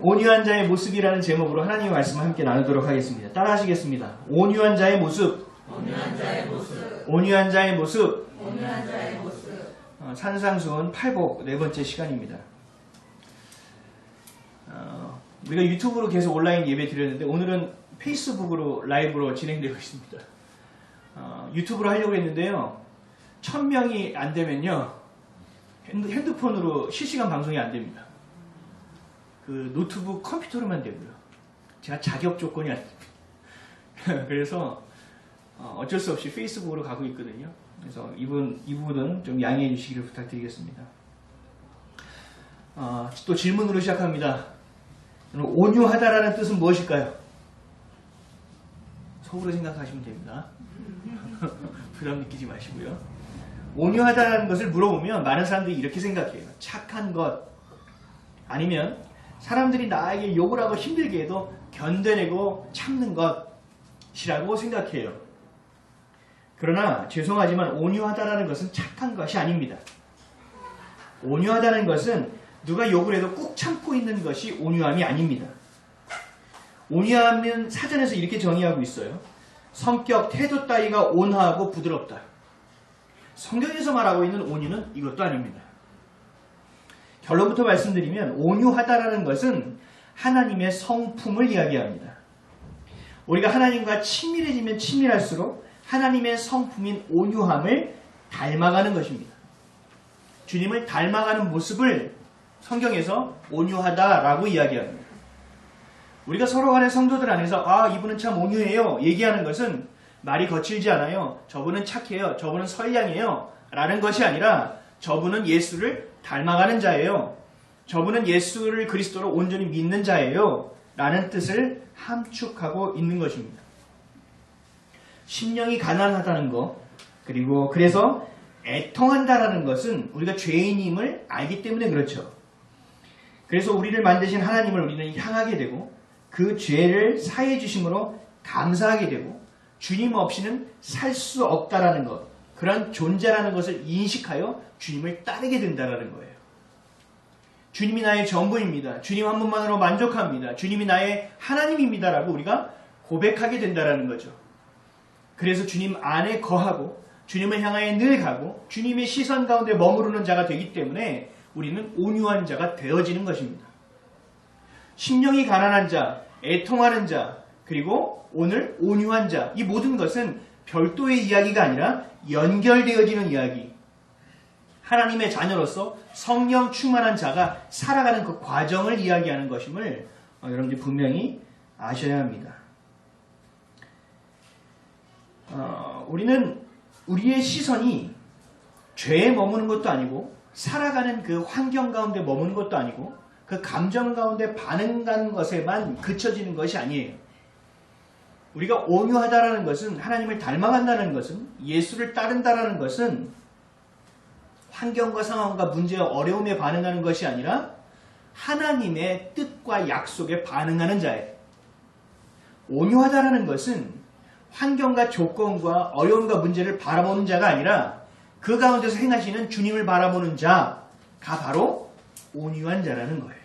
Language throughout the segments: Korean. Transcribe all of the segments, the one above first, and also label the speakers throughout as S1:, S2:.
S1: 온유한 자의 모습이라는 제목으로 하나님의 말씀을 함께 나누도록 하겠습니다. 따라 하시겠습니다. 온유한 자의 모습.
S2: 온유한 자의 모습.
S1: 온유한 자의 모습.
S2: 온유한 자의 모습.
S1: 산상수훈 8복 네 번째 시간입니다. 우리가 유튜브로 계속 온라인 예배 드렸는데 오늘은 페이스북으로 라이브로 진행되고 있습니다. 유튜브로 하려고 했는데요. 1000명이 안 되면요. 핸드폰으로 실시간 방송이 안 됩니다. 그 노트북 컴퓨터로만 되고요. 제가 자격 조건이 안 됩니다. 그래서 어쩔 수 없이 페이스북으로 가고 있거든요. 그래서 이 부분은 좀 양해해 주시기를 부탁드리겠습니다. 또 질문으로 시작합니다. 온유하다라는 뜻은 무엇일까요? 속으로 생각하시면 됩니다. 부담 느끼지 마시고요. 온유하다라는 것을 물어보면 많은 사람들이 이렇게 생각해요. 착한 것, 아니면 사람들이 나에게 욕을 하고 힘들게 해도 견뎌내고 참는 것이라고 생각해요. 그러나 죄송하지만 온유하다라는 것은 착한 것이 아닙니다. 온유하다는 것은 누가 욕을 해도 꾹 참고 있는 것이 온유함이 아닙니다. 온유함은 사전에서 이렇게 정의하고 있어요. 성격, 태도 따위가 온화하고 부드럽다. 성경에서 말하고 있는 온유는 이것도 아닙니다. 결론부터 말씀드리면 온유하다라는 것은 하나님의 성품을 이야기합니다. 우리가 하나님과 친밀해지면 친밀할수록 하나님의 성품인 온유함을 닮아가는 것입니다. 주님을 닮아가는 모습을 성경에서 온유하다라고 이야기합니다. 우리가 서로 간의 성도들 안에서 이분은 참 온유해요 얘기하는 것은 말이 거칠지 않아요. 저분은 착해요. 저분은 선량해요. 라는 것이 아니라 저분은 예수를 닮아가는 자예요. 저분은 예수를 그리스도로 온전히 믿는 자예요. 라는 뜻을 함축하고 있는 것입니다. 심령이 가난하다는 것, 그리고 그래서 애통한다라는 것은 우리가 죄인임을 알기 때문에 그렇죠. 그래서 우리를 만드신 하나님을 우리는 향하게 되고 그 죄를 사해 주심으로 감사하게 되고 주님 없이는 살 수 없다라는 것, 그런 존재라는 것을 인식하여 주님을 따르게 된다라는 거예요. 주님이 나의 전부입니다. 주님 한 분만으로 만족합니다. 주님이 나의 하나님입니다라고 우리가 고백하게 된다라는 거죠. 그래서 주님 안에 거하고 주님을 향하여 늘 가고 주님의 시선 가운데 머무르는 자가 되기 때문에 우리는 온유한 자가 되어지는 것입니다. 심령이 가난한 자, 애통하는 자, 그리고 오늘 온유한 자, 이 모든 것은 별도의 이야기가 아니라 연결되어지는 이야기. 하나님의 자녀로서 성령 충만한 자가 살아가는 그 과정을 이야기하는 것임을 여러분들이 분명히 아셔야 합니다. 우리는 우리의 시선이 죄에 머무는 것도 아니고 살아가는 그 환경 가운데 머무는 것도 아니고 그 감정 가운데 반응하는 것에만 그쳐지는 것이 아니에요. 우리가 온유하다라는 것은 하나님을 닮아간다는 것은 예수를 따른다라는 것은 환경과 상황과 문제와 어려움에 반응하는 것이 아니라 하나님의 뜻과 약속에 반응하는 자예요. 온유하다라는 것은 환경과 조건과 어려움과 문제를 바라보는 자가 아니라 그 가운데서 행하시는 주님을 바라보는 자가 바로 온유한 자라는 거예요.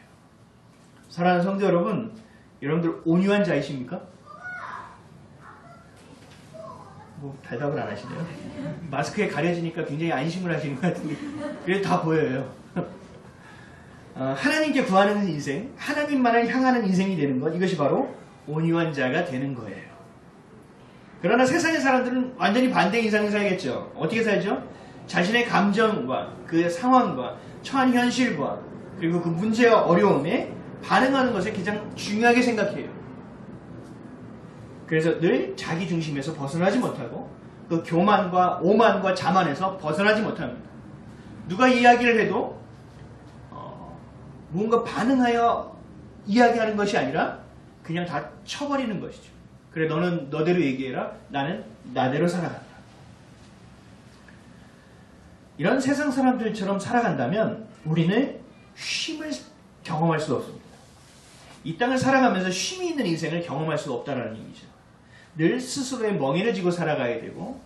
S1: 사랑하는 성도 여러분, 여러분들 온유한 자이십니까? 대답을 안 하시네요. 마스크에 가려지니까 굉장히 안심을 하시는 것 같은데 그래도 다 보여요. 하나님께 구하는 인생, 하나님만을 향하는 인생이 되는 것, 이것이 바로 온유한 자가 되는 거예요. 그러나 세상의 사람들은 완전히 반대 인생을 살겠죠. 어떻게 살죠? 자신의 감정과 그 상황과 처한 현실과 그리고 그 문제와 어려움에 반응하는 것을 가장 중요하게 생각해요. 그래서 늘 자기 중심에서 벗어나지 못하고 그 교만과 오만과 자만에서 벗어나지 못합니다. 누가 이야기를 해도 뭔가 반응하여 이야기하는 것이 아니라 그냥 다 쳐버리는 것이죠. 그래, 너는 너대로 얘기해라. 나는 나대로 살아간다. 이런 세상 사람들처럼 살아간다면 우리는 쉼을 경험할 수 없습니다. 이 땅을 살아가면서 쉼이 있는 인생을 경험할 수 없다는 얘기죠. 늘 스스로의 멍에를 지고 살아가야 되고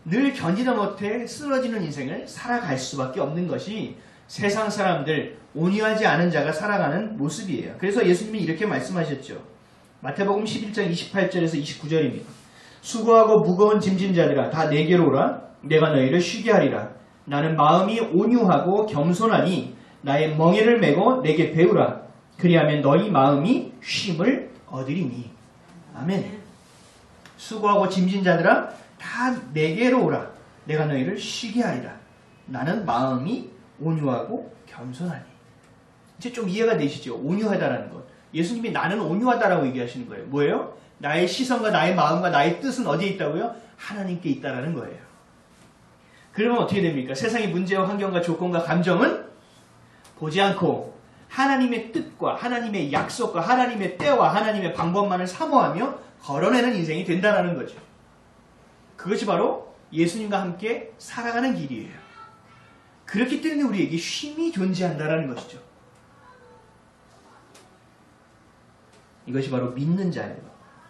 S1: 늘 견디다 못해 쓰러지는 인생을 살아갈 수밖에 없는 것이 세상 사람들, 온유하지 않은 자가 살아가는 모습이에요. 그래서 예수님이 이렇게 말씀하셨죠. 마태복음 11장 28절에서 29절입니다. 수고하고 무거운 짐진 자들아 다 내게로 오라. 내가 너희를 쉬게 하리라. 나는 마음이 온유하고 겸손하니 나의 멍에를 메고 내게 배우라. 그리하면 너희 마음이 쉼을 얻으리니. 아멘. 수고하고 짐진 자들아 다 내게로 오라. 내가 너희를 쉬게 하리라. 나는 마음이 온유하고 겸손하니. 이제 좀 이해가 되시죠? 온유하다라는 것. 예수님이 나는 온유하다라고 얘기하시는 거예요. 뭐예요? 나의 시선과 나의 마음과 나의 뜻은 어디에 있다고요? 하나님께 있다라는 거예요. 그러면 어떻게 됩니까? 세상의 문제와 환경과 조건과 감정은 보지 않고 하나님의 뜻과 하나님의 약속과 하나님의 때와 하나님의 방법만을 사모하며 걸어내는 인생이 된다는 거죠. 그것이 바로 예수님과 함께 살아가는 길이에요. 그렇기 때문에 우리에게 쉼이 존재한다는 것이죠. 이것이 바로 믿는 자예요.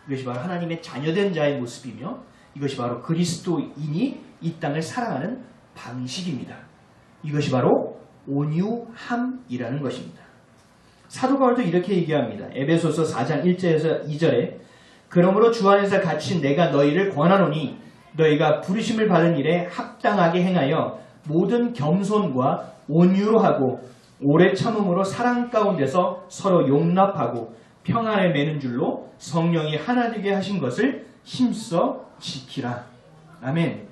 S1: 이것이 바로 하나님의 자녀된 자의 모습이며 이것이 바로 그리스도인이 이 땅을 살아가는 방식입니다. 이것이 바로 온유함이라는 것입니다. 사도 바울도 이렇게 얘기합니다. 에베소서 4장 1절에서 2절에 그러므로 주 안에서 갇힌 내가 너희를 권하노니 너희가 부르심을 받은 일에 합당하게 행하여 모든 겸손과 온유로 하고 오래 참음으로 사랑 가운데서 서로 용납하고 평안에 매는 줄로 성령이 하나 되게 하신 것을 힘써 지키라. 아멘.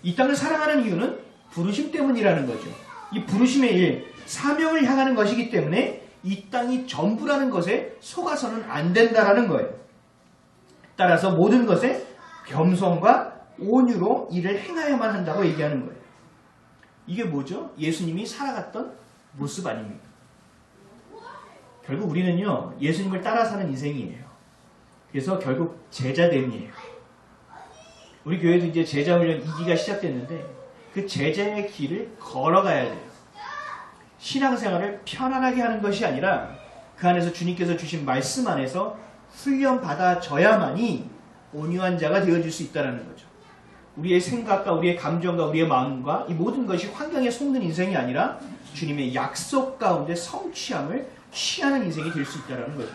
S1: 이 땅을 살아가는 이유는 부르심 때문이라는 거죠. 이 부르심의 일, 사명을 향하는 것이기 때문에 이 땅이 전부라는 것에 속아서는 안 된다라는 거예요. 따라서 모든 것에 겸손과 온유로 일을 행하여만 한다고 얘기하는 거예요. 이게 뭐죠? 예수님이 살아갔던 모습 아닙니까? 결국 우리는요, 예수님을 따라 사는 인생이에요. 그래서 결국 제자됨이에요. 우리 교회도 이제 제자훈련 2기가 시작됐는데 그 제자의 길을 걸어가야 돼요. 신앙생활을 편안하게 하는 것이 아니라 그 안에서 주님께서 주신 말씀 안에서 훈련받아져야만이 온유한 자가 되어질 수 있다는 거죠. 우리의 생각과 우리의 감정과 우리의 마음과 이 모든 것이 환경에 속는 인생이 아니라 주님의 약속 가운데 성취함을 취하는 인생이 될 수 있다는 거죠.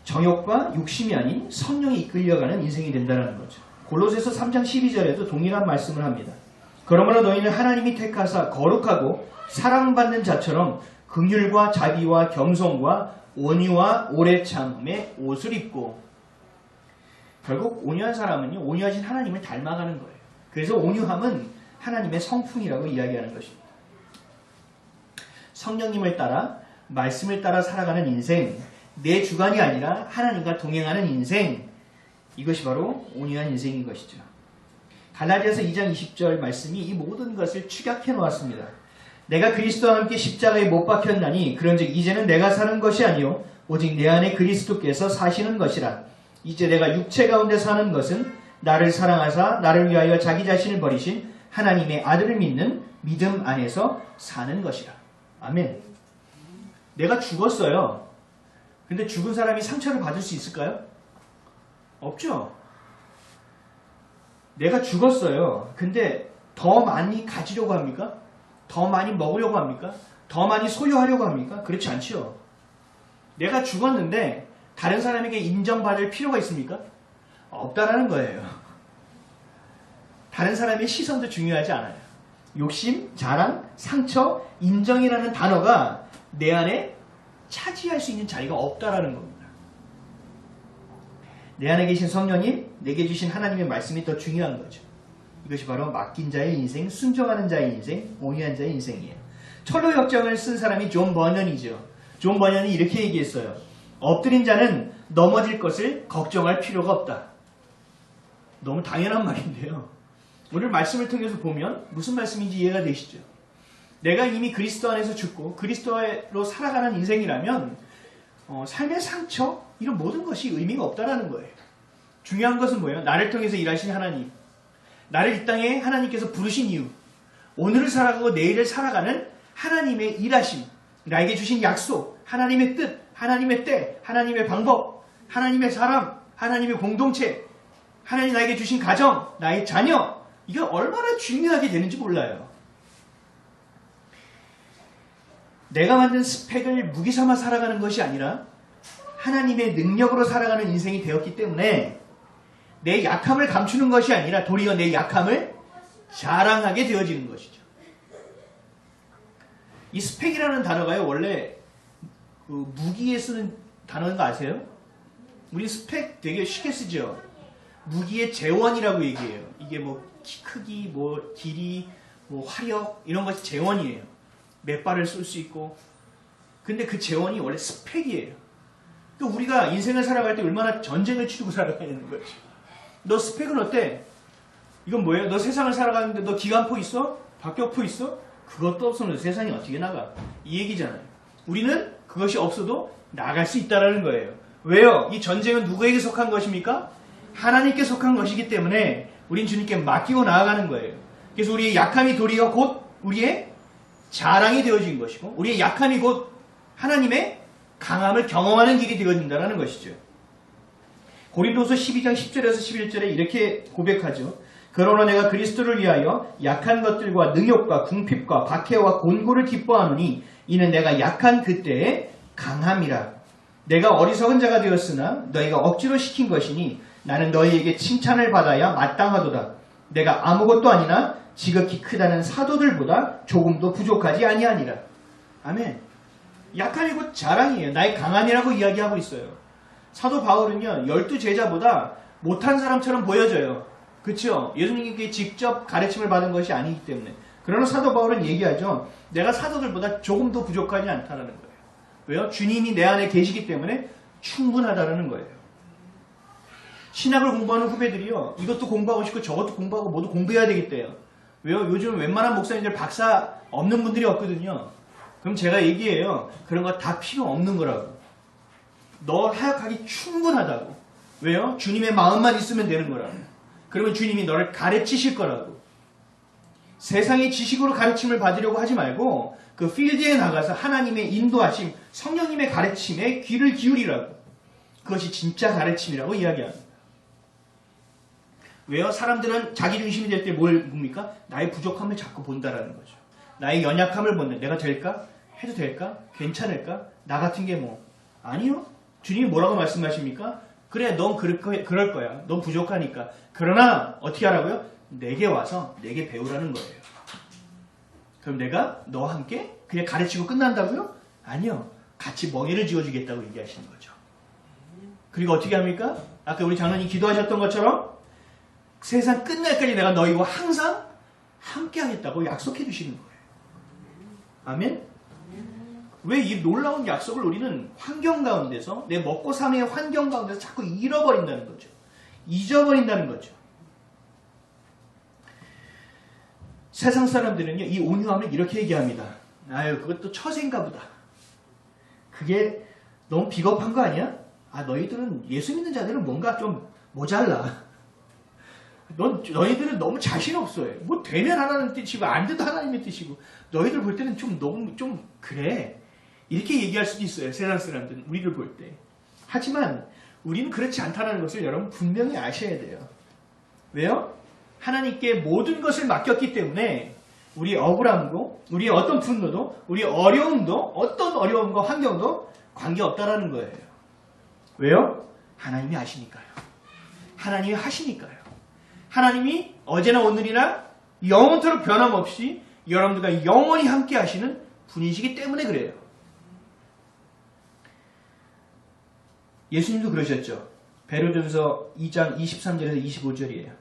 S1: 정욕과 욕심이 아닌 성령이 이끌려가는 인생이 된다는 거죠. 골로새서 3장 12절에도 동일한 말씀을 합니다. 그러므로 너희는 하나님이 택하사 거룩하고 사랑받는 자처럼 긍휼과 자비와 겸손과 온유와 오래 참음의 옷을 입고. 결국 온유한 사람은요, 온유하신 하나님을 닮아가는 거예요. 그래서 온유함은 하나님의 성품이라고 이야기하는 것입니다. 성령님을 따라 말씀을 따라 살아가는 인생, 내 주관이 아니라 하나님과 동행하는 인생, 이것이 바로 온유한 인생인 것이죠. 갈라디아서 2장 20절 말씀이 이 모든 것을 축약해 놓았습니다. 내가 그리스도와 함께 십자가에 못 박혔나니 그런즉 이제는 내가 사는 것이 아니요 오직 내 안에 그리스도께서 사시는 것이라. 이제 내가 육체 가운데 사는 것은 나를 사랑하사 나를 위하여 자기 자신을 버리신 하나님의 아들을 믿는 믿음 안에서 사는 것이라. 아멘. 내가 죽었어요. 근데 죽은 사람이 상처를 받을 수 있을까요? 없죠. 내가 죽었어요. 근데 더 많이 가지려고 합니까? 더 많이 먹으려고 합니까? 더 많이 소유하려고 합니까? 그렇지 않죠. 내가 죽었는데 다른 사람에게 인정받을 필요가 있습니까? 없다라는 거예요. 다른 사람의 시선도 중요하지 않아요. 욕심, 자랑, 상처, 인정이라는 단어가 내 안에 차지할 수 있는 자리가 없다라는 겁니다. 내 안에 계신 성령님, 내게 주신 하나님의 말씀이 더 중요한 거죠. 이것이 바로 맡긴 자의 인생, 순종하는 자의 인생, 온유한 자의 인생이에요. 철로 역정을 쓴 사람이 존 버년이죠. 존 버년이 이렇게 얘기했어요. 엎드린 자는 넘어질 것을 걱정할 필요가 없다. 너무 당연한 말인데요. 오늘 말씀을 통해서 보면 무슨 말씀인지 이해가 되시죠? 내가 이미 그리스도 안에서 죽고 그리스도로 살아가는 인생이라면 삶의 상처, 이런 모든 것이 의미가 없다라는 거예요. 중요한 것은 뭐예요? 나를 통해서 일하신 하나님, 나를 이 땅에 하나님께서 부르신 이유, 오늘을 살아가고 내일을 살아가는 하나님의 일하심, 나에게 주신 약속, 하나님의 뜻, 하나님의 때, 하나님의 방법, 하나님의 사람, 하나님의 공동체, 하나님 나에게 주신 가정, 나의 자녀, 이게 얼마나 중요하게 되는지 몰라요. 내가 만든 스펙을 무기 삼아 살아가는 것이 아니라 하나님의 능력으로 살아가는 인생이 되었기 때문에 내 약함을 감추는 것이 아니라 도리어 내 약함을 자랑하게 되어지는 것이죠. 이 스펙이라는 단어가요, 원래 그 무기에 쓰는 단어인 거 아세요? 우리 스펙 되게 쉽게 쓰죠. 무기의 재원이라고 얘기해요. 이게 뭐 키 크기, 뭐 길이, 뭐 화력 이런 것이 재원이에요. 몇 발을 쏠 수 있고. 근데 그 재원이 원래 스펙이에요. 또 우리가 인생을 살아갈 때 얼마나 전쟁을 치르고 살아가야 되는 거지. 너 스펙은 어때? 이건 뭐예요? 너 세상을 살아가는데 너 기관포 있어? 박격포 있어? 그것도 없으면 세상이 어떻게 나가? 이 얘기잖아요. 우리는 그것이 없어도 나갈 수 있다는 거예요. 왜요? 이 전쟁은 누구에게 속한 것입니까? 하나님께 속한 것이기 때문에 우린 주님께 맡기고 나아가는 거예요. 그래서 우리의 약함이 도리어 곧 우리의 자랑이 되어진 것이고 우리의 약함이 곧 하나님의 강함을 경험하는 길이 되어진다는 것이죠. 고린도서 12장 10절에서 11절에 이렇게 고백하죠. 그러나 내가 그리스도를 위하여 약한 것들과 능욕과 궁핍과 박해와 곤고를 기뻐하노니 이는 내가 약한 그때의 강함이라. 내가 어리석은 자가 되었으나 너희가 억지로 시킨 것이니 나는 너희에게 칭찬을 받아야 마땅하도다. 내가 아무것도 아니나 지극히 크다는 사도들보다 조금도 부족하지 아니하니라. 아멘. 약함이 곧 자랑이에요. 나의 강함이라고 이야기하고 있어요. 사도 바울은요, 12제자보다 못한 사람처럼 보여져요. 그렇죠? 예수님께 직접 가르침을 받은 것이 아니기 때문에. 그러나 사도 바울은 얘기하죠. 내가 사도들보다 조금도 부족하지 않다는 거예요. 왜요? 주님이 내 안에 계시기 때문에 충분하다는 거예요. 신학을 공부하는 후배들이요, 이것도 공부하고 싶고 저것도 공부하고 모두 공부해야 되겠대요. 왜요? 요즘 웬만한 목사님들 박사 없는 분들이 없거든요. 그럼 제가 얘기해요. 그런 거 다 필요 없는 거라고. 너 하역하기 충분하다고. 왜요? 주님의 마음만 있으면 되는 거라고. 그러면 주님이 너를 가르치실 거라고. 세상의 지식으로 가르침을 받으려고 하지 말고 그 필드에 나가서 하나님의 인도하심, 성령님의 가르침에 귀를 기울이라고. 그것이 진짜 가르침이라고 이야기합니다. 왜요? 사람들은 자기 중심이 될 때 뭘 봅니까? 나의 부족함을 자꾸 본다라는 거죠. 나의 연약함을 본다. 내가 될까? 해도 될까? 괜찮을까? 나 같은 게 뭐. 아니요. 주님이 뭐라고 말씀하십니까? 그래, 넌 그럴 거야. 넌 부족하니까. 그러나 어떻게 하라고요? 내게 와서 내게 배우라는 거예요. 그럼 내가 너와 함께 그냥 가르치고 끝난다고요? 아니요. 같이 멍에를 지어주겠다고 얘기하시는 거죠. 그리고 어떻게 합니까? 아까 우리 장로님 기도하셨던 것처럼 세상 끝날까지 내가 너희와 항상 함께 하겠다고 약속해 주시는 거예요. 아멘? 왜 이 놀라운 약속을 우리는 환경 가운데서, 내 먹고 삶의 환경 가운데서 자꾸 잃어버린다는 거죠. 잊어버린다는 거죠. 세상 사람들은요, 이 온유함을 이렇게 얘기합니다. 아유, 그것도 처세인가 보다. 그게 너무 비겁한 거 아니야? 아, 너희들은, 예수 믿는 자들은 뭔가 좀 모자라. 너희들은 너무 자신 없어요. 뭐 되면 하나님 뜻이고 안 돼도 하나님의 뜻이고 너희들 볼 때는 좀 그래. 이렇게 얘기할 수도 있어요. 세상 사람들은 우리를 볼 때. 하지만 우리는 그렇지 않다는 것을 여러분 분명히 아셔야 돼요. 왜요? 하나님께 모든 것을 맡겼기 때문에 우리의 억울함도, 우리의 어떤 분노도, 우리의 어려움도, 어떤 어려움과 환경도 관계없다라는 거예요. 왜요? 하나님이 아시니까요. 하나님이 하시니까요. 하나님이 어제나 오늘이나 영원토록 변함없이 여러분들과 영원히 함께 하시는 분이시기 때문에 그래요. 예수님도 그러셨죠. 베드로전서 2장 23절에서 25절이에요.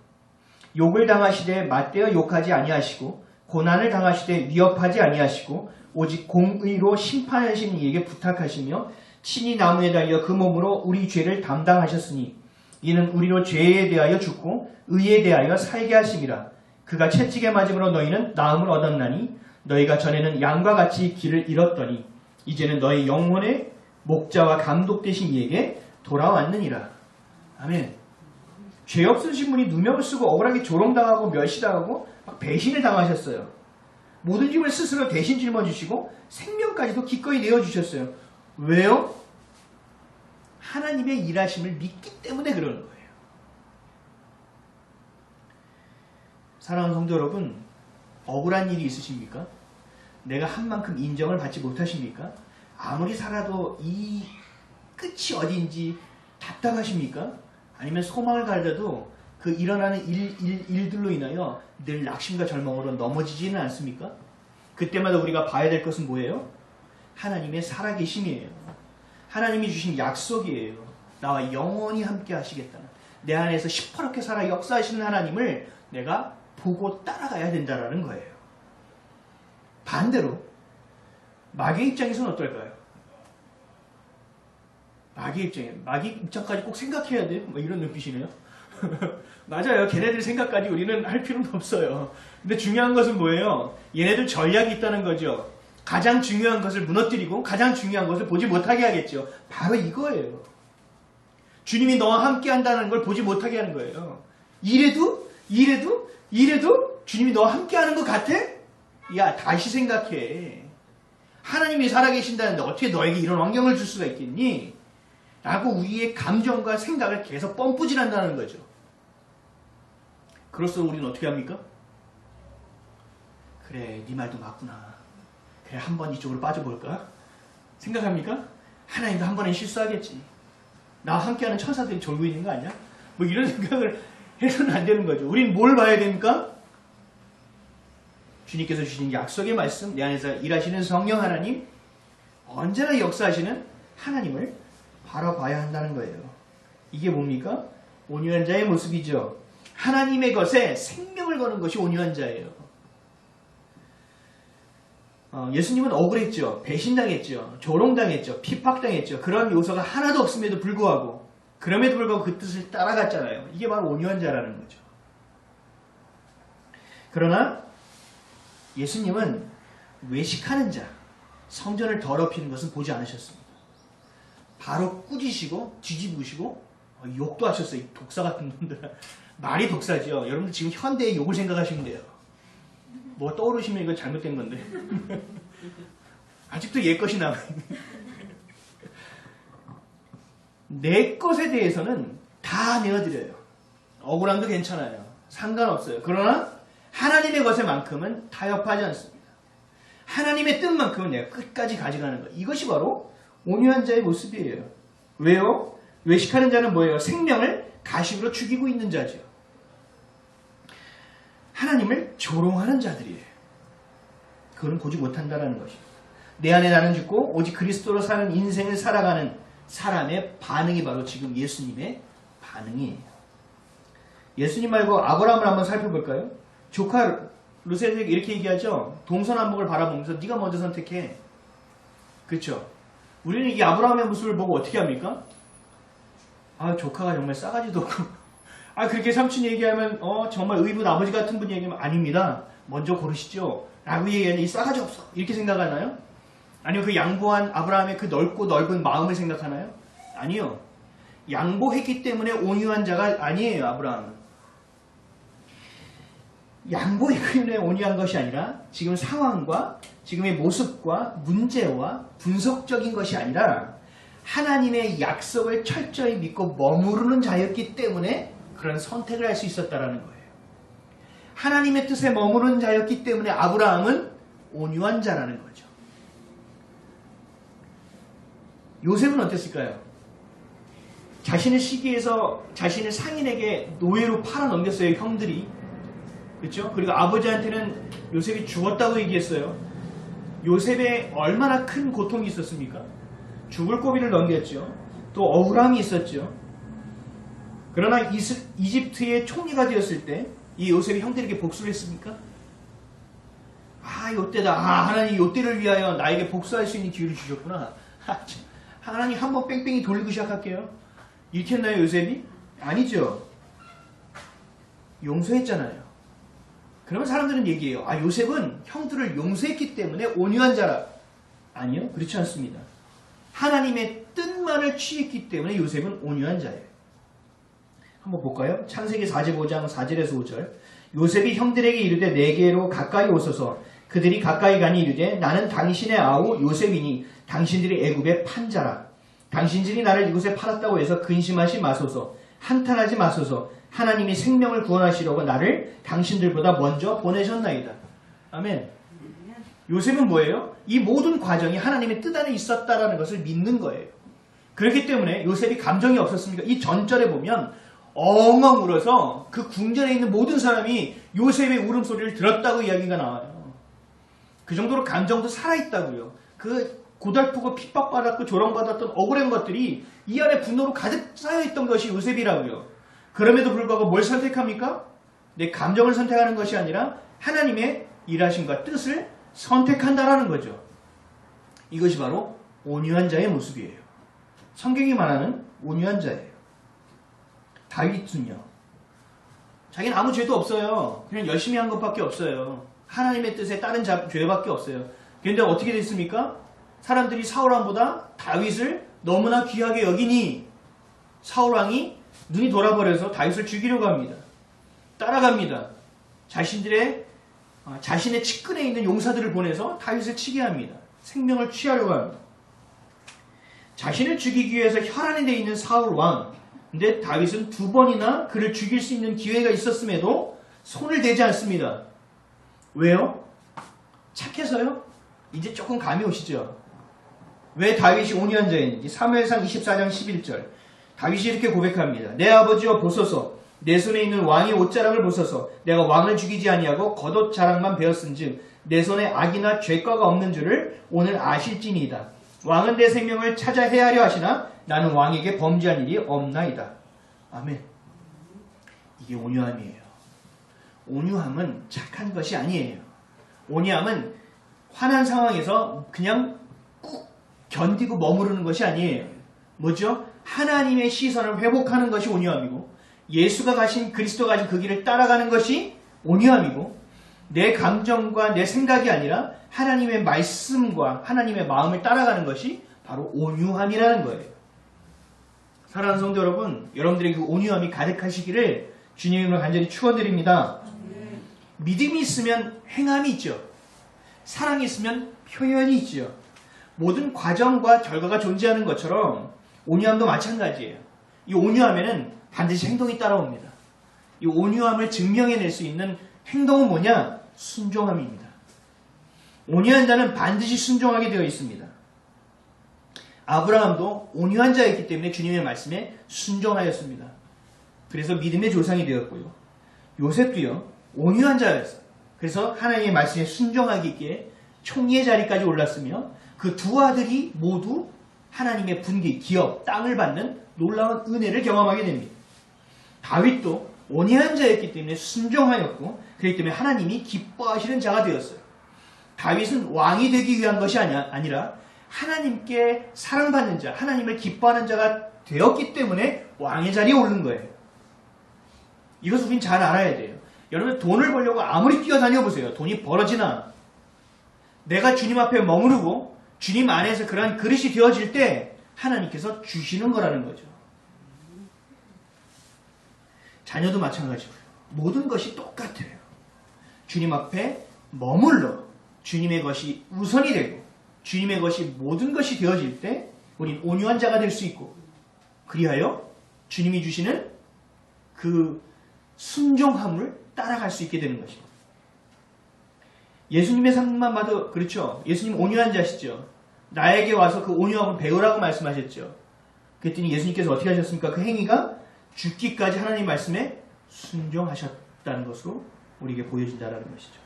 S1: 욕을 당하시되 맞대어 욕하지 아니하시고 고난을 당하시되 위협하지 아니하시고 오직 공의로 심판하시는 이에게 부탁하시며 친히 나무에 달려 그 몸으로 우리 죄를 담당하셨으니 이는 우리로 죄에 대하여 죽고 의에 대하여 살게 하심이라. 그가 채찍에 맞음으로 너희는 나음을 얻었나니 너희가 전에는 양과 같이 길을 잃었더니 이제는 너희 영혼의 목자와 감독 되신 이에게 돌아왔느니라. 아멘. 죄 없으신 분이 누명을 쓰고 억울하게 조롱당하고 멸시당하고 막 배신을 당하셨어요. 모든 짐을 스스로 대신 짊어지시고 생명까지도 기꺼이 내어주셨어요. 왜요? 하나님의 일하심을 믿기 때문에 그러는 거예요. 사랑하는 성도 여러분, 억울한 일이 있으십니까? 내가 한 만큼 인정을 받지 못하십니까? 아무리 살아도 이 끝이 어딘지 답답하십니까? 아니면 소망을 가져도 그 일어나는 일들로 인하여 늘 낙심과 절망으로 넘어지지는 않습니까? 그때마다 우리가 봐야 될 것은 뭐예요? 하나님의 살아계심이에요. 하나님이 주신 약속이에요. 나와 영원히 함께 하시겠다는, 내 안에서 시퍼렇게 살아 역사하시는 하나님을 내가 보고 따라가야 된다는 거예요. 반대로 마귀의 입장에서는 어떨까요? 마귀의 입장까지 꼭 생각해야 돼? 뭐 이런 눈빛이네요. 맞아요. 걔네들 생각까지 우리는 할 필요는 없어요. 근데 중요한 것은 뭐예요? 얘네들 전략이 있다는 거죠. 가장 중요한 것을 무너뜨리고 가장 중요한 것을 보지 못하게 하겠죠. 바로 이거예요. 주님이 너와 함께 한다는 걸 보지 못하게 하는 거예요. 이래도 주님이 너와 함께 하는 것 같아? 야, 다시 생각해. 하나님이 살아계신다는데 어떻게 너에게 이런 환경을 줄 수가 있겠니? 라고 우리의 감정과 생각을 계속 펌프질한다는 거죠. 그럴수록 우리는 어떻게 합니까? 그래, 네 말도 맞구나. 그래, 한번 이쪽으로 빠져볼까? 생각합니까? 하나님도 한 번엔 실수하겠지. 나와 함께하는 천사들이 졸고 있는 거 아니야? 뭐 이런 생각을 해서는 안 되는 거죠. 우린 뭘 봐야 됩니까? 주님께서 주신 약속의 말씀, 내 안에서 일하시는 성령 하나님, 언제나 역사하시는 하나님을 바라봐야 한다는 거예요. 이게 뭡니까? 온유한 자의 모습이죠. 하나님의 것에 생명을 거는 것이 온유한 자예요. 예수님은 억울했죠. 배신당했죠. 조롱당했죠. 핍박당했죠. 그런 요소가 하나도 없음에도 불구하고, 그럼에도 불구하고 그 뜻을 따라갔잖아요. 이게 바로 온유한 자라는 거죠. 그러나 예수님은 외식하는 자, 성전을 더럽히는 것은 보지 않으셨습니다. 바로 꾸짖으시고 뒤집으시고 욕도 하셨어요. 이 독사 같은 놈들. 말이 독사죠. 여러분들 지금 현대의 욕을 생각하시면 돼요. 뭐 떠오르시면 이거 잘못된 건데. 아직도 옛것이 남아있는. 내 것에 대해서는 다 내어드려요. 억울함도 괜찮아요. 상관없어요. 그러나 하나님의 것에만큼은 타협하지 않습니다. 하나님의 뜻만큼은 내가 끝까지 가져가는 것. 이것이 바로 온유한 자의 모습이에요. 왜요? 외식하는 자는 뭐예요? 생명을 가식으로 죽이고 있는 자죠. 하나님을 조롱하는 자들이에요. 그거는 보지 못한다는 것입니다. 내 안에 나는 죽고 오직 그리스도로 사는 인생을 살아가는 사람의 반응이 바로 지금 예수님의 반응이에요. 예수님 말고 아브라함을 한번 살펴볼까요? 조카 루셀에게 이렇게 얘기하죠. 동서남북을 바라보면서 네가 먼저 선택해. 그렇죠? 우리는 이 아브라함의 모습을 보고 어떻게 합니까? 아, 조카가 정말 싸가지도 없고, 아, 그렇게 삼촌이 얘기하면 정말 의붓 아버지 같은 분이 얘기하면 아닙니다. 먼저 고르시죠. 라고 얘기하는 이 싸가지 없어. 이렇게 생각하나요? 아니면 그 양보한 아브라함의 그 넓고 넓은 마음을 생각하나요? 아니요. 양보했기 때문에 온유한 자가 아니에요, 아브라함은. 양보했기 때문에 온유한 것이 아니라 지금 상황과 지금의 모습과 문제와 분석적인 것이 아니라 하나님의 약속을 철저히 믿고 머무르는 자였기 때문에 그런 선택을 할 수 있었다라는 거예요. 하나님의 뜻에 머무르는 자였기 때문에 아브라함은 온유한 자라는 거죠. 요셉은 어땠을까요? 자신의 시기에서 자신을 상인에게 노예로 팔아넘겼어요, 형들이. 그렇죠? 그리고 아버지한테는 요셉이 죽었다고 얘기했어요. 요셉에 얼마나 큰 고통이 있었습니까? 죽을 고비를 넘겼죠. 또 억울함이 있었죠. 그러나 이집트의 총리가 되었을 때 이 요셉이 형들에게 복수를 했습니까? 아, 요때다. 아, 하나님 요때를 위하여 나에게 복수할 수 있는 기회를 주셨구나. 하나님 한번 뺑뺑이 돌리고 시작할게요. 이렇게 했나요, 요셉이? 아니죠. 용서했잖아요. 그러면 사람들은 얘기해요. 아, 요셉은 형들을 용서했기 때문에 온유한 자라. 아니요, 그렇지 않습니다. 하나님의 뜻만을 취했기 때문에 요셉은 온유한 자예요. 한번 볼까요? 창세기 45장 4절에서 5절. 요셉이 형들에게 이르되 내게로 가까이 오소서. 그들이 가까이 가니 이르되 나는 당신의 아우 요셉이니 당신들이 애굽의 판자라. 당신들이 나를 이곳에 팔았다고 해서 근심하지 마소서. 한탄하지 마소서. 하나님이 생명을 구원하시려고 나를 당신들보다 먼저 보내셨나이다. 아멘. 요셉은 뭐예요? 이 모든 과정이 하나님의 뜻 안에 있었다라는 것을 믿는 거예요. 그렇기 때문에 요셉이 감정이 없었습니까? 이 전절에 보면 엉엉 울어서 그 궁전에 있는 모든 사람이 요셉의 울음소리를 들었다고 이야기가 나와요. 그 정도로 감정도 살아있다고요. 그 고달프고 핍박받았고 조롱받았던 억울한 것들이 이 안에 분노로 가득 쌓여있던 것이 요셉이라고요. 그럼에도 불구하고 뭘 선택합니까? 내 감정을 선택하는 것이 아니라 하나님의 일하심과 뜻을 선택한다라는 거죠. 이것이 바로 온유한 자의 모습이에요. 성경이 말하는 온유한 자예요. 다윗은요. 자기는 아무 죄도 없어요. 그냥 열심히 한 것밖에 없어요. 하나님의 뜻에 따른 죄밖에 없어요. 그런데 어떻게 됐습니까? 사람들이 사울왕보다 다윗을 너무나 귀하게 여기니 사울왕이 눈이 돌아버려서 다윗을 죽이려고 합니다. 따라갑니다. 자신의 측근에 있는 용사들을 보내서 다윗을 치게 합니다. 생명을 취하려고 합니다. 자신을 죽이기 위해서 혈안에 돼 있는 사울왕. 근데 다윗은 2번이나 그를 죽일 수 있는 기회가 있었음에도 손을 대지 않습니다. 왜요? 착해서요? 이제 조금 감이 오시죠? 왜 다윗이 온유한 자였는지 사무엘상 24장 11절 다윗이 이렇게 고백합니다. 내 아버지여 보소서 내 손에 있는 왕의 옷자락을 보소서 내가 왕을 죽이지 아니하고 겉옷 자락만 베었은즉 내 손에 악이나 죄과가 없는 줄을 오늘 아실지니이다. 왕은 내 생명을 찾아 헤아려 하시나 나는 왕에게 범죄한 일이 없나이다. 아멘. 이게 온유함이에요. 온유함은 착한 것이 아니에요. 온유함은 화난 상황에서 그냥 꾹 견디고 머무르는 것이 아니에요. 뭐죠? 하나님의 시선을 회복하는 것이 온유함이고 예수가 가신 그리스도가 가신 그 길을 따라가는 것이 온유함이고 내 감정과 내 생각이 아니라 하나님의 말씀과 하나님의 마음을 따라가는 것이 바로 온유함이라는 거예요. 사랑하는 성도 여러분, 여러분들의 그 온유함이 가득하시기를 주님으로 간절히 축원드립니다. 믿음이 있으면 행함이 있죠. 사랑이 있으면 표현이 있죠. 모든 과정과 결과가 존재하는 것처럼 온유함도 마찬가지예요. 이 온유함에는 반드시 행동이 따라옵니다. 이 온유함을 증명해낼 수 있는 행동은 뭐냐? 순종함입니다. 온유한 자는 반드시 순종하게 되어 있습니다. 아브라함도 온유한 자였기 때문에 주님의 말씀에 순종하였습니다. 그래서 믿음의 조상이 되었고요. 요셉도요. 온유한 자였어요. 그래서 하나님의 말씀에 순종하기에 총리의 자리까지 올랐으며 그 2 아들이 모두 하나님의 분기, 기업, 땅을 받는 놀라운 은혜를 경험하게 됩니다. 다윗도 온유한 자였기 때문에 순종하였고 그렇기 때문에 하나님이 기뻐하시는 자가 되었어요. 다윗은 왕이 되기 위한 것이 아니라 하나님께 사랑받는 자, 하나님을 기뻐하는 자가 되었기 때문에 왕의 자리에 오른 거예요. 이것을 우린 잘 알아야 돼요. 여러분 돈을 벌려고 아무리 뛰어다녀 보세요. 돈이 벌어지나 내가 주님 앞에 머무르고 주님 안에서 그러한 그릇이 되어질 때 하나님께서 주시는 거라는 거죠. 자녀도 마찬가지고요. 모든 것이 똑같아요. 주님 앞에 머물러 주님의 것이 우선이 되고 주님의 것이 모든 것이 되어질 때 우린 온유한 자가 될 수 있고 그리하여 주님이 주시는 그 순종함을 따라갈 수 있게 되는 것입니다. 예수님의 삶만 봐도 그렇죠. 예수님 온유한 자시죠. 나에게 와서 그 온유함을 배우라고 말씀하셨죠. 그랬더니 예수님께서 어떻게 하셨습니까? 그 행위가 죽기까지 하나님 말씀에 순종하셨다는 것으로 우리에게 보여진다는 것이죠.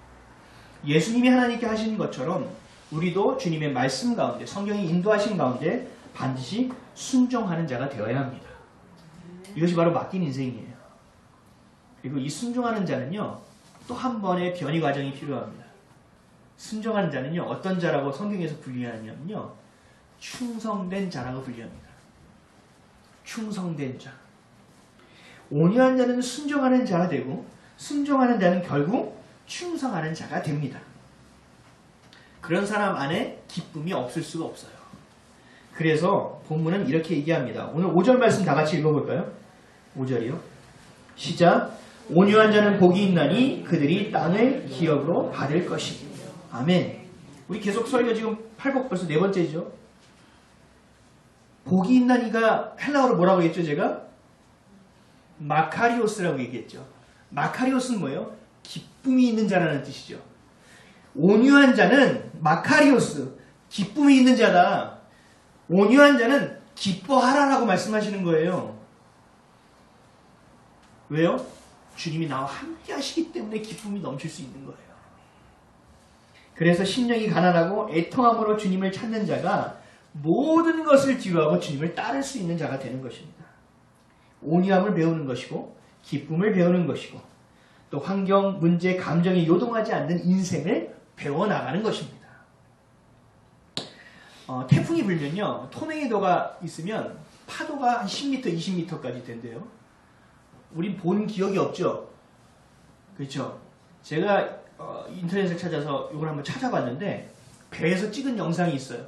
S1: 예수님이 하나님께 하시는 것처럼 우리도 주님의 말씀 가운데 성경이 인도하신 가운데 반드시 순종하는 자가 되어야 합니다. 이것이 바로 맡긴 인생이에요. 그리고 이 순종하는 자는요. 또 한 번의 변이 과정이 필요합니다. 순종하는 자는요. 어떤 자라고 성경에서 분류하냐면요. 충성된 자라고 분류합니다. 충성된 자. 온유한 자는 순종하는 자가 되고 순종하는 자는 결국 충성하는 자가 됩니다. 그런 사람 안에 기쁨이 없을 수가 없어요. 그래서 본문은 이렇게 얘기합니다. 오늘 5절 말씀 다 같이 읽어볼까요? 5절이요. 시작. 온유한 자는 복이 있나니 그들이 땅을 기업으로 받을 것이니. 아멘. 우리 계속 설교 지금 8복 벌써 4번째죠. 복이 있나니가 헬라어로 뭐라고 했죠 제가? 마카리오스라고 얘기했죠. 마카리오스는 뭐예요? 기쁨이 있는 자라는 뜻이죠. 온유한 자는 마카리오스, 기쁨이 있는 자다. 온유한 자는 기뻐하라라고 말씀하시는 거예요. 왜요? 주님이 나와 함께 하시기 때문에 기쁨이 넘칠 수 있는 거예요. 그래서 심령이 가난하고 애통함으로 주님을 찾는 자가 모든 것을 뒤로하고 주님을 따를 수 있는 자가 되는 것입니다. 온유함을 배우는 것이고 기쁨을 배우는 것이고 또 환경, 문제, 감정에 요동하지 않는 인생을 배워나가는 것입니다. 태풍이 불면요. 토네이도가 있으면 파도가 한 10m, 20m까지 된대요. 우린 본 기억이 없죠? 그렇죠? 제가 인터넷을 찾아서 이걸 한번 찾아봤는데 배에서 찍은 영상이 있어요.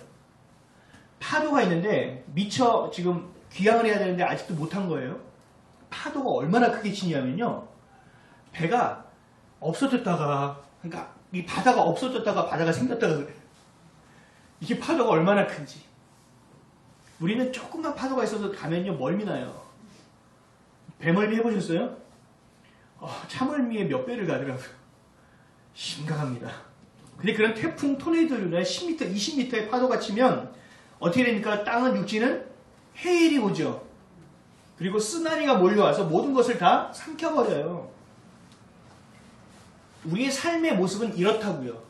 S1: 파도가 있는데 미처 지금 귀향을 해야 되는데 아직도 못한 거예요. 파도가 얼마나 크게 치냐면요. 배가 없어졌다가 그러니까 이 바다가 없어졌다가 바다가 생겼다가 그래요. 이게 파도가 얼마나 큰지. 우리는 조금만 파도가 있어서 가면요 멀미나요. 배멀미 해보셨어요? 차멀미의 몇 배를 가더라고요. 심각합니다. 근데 그런 태풍 토네이도류나 10m, 20m의 파도가 치면 어떻게 되니까 땅은 육지는 해일이 오죠. 그리고 쓰나미가 몰려와서 모든 것을 다 삼켜버려요. 우리의 삶의 모습은 이렇다고요.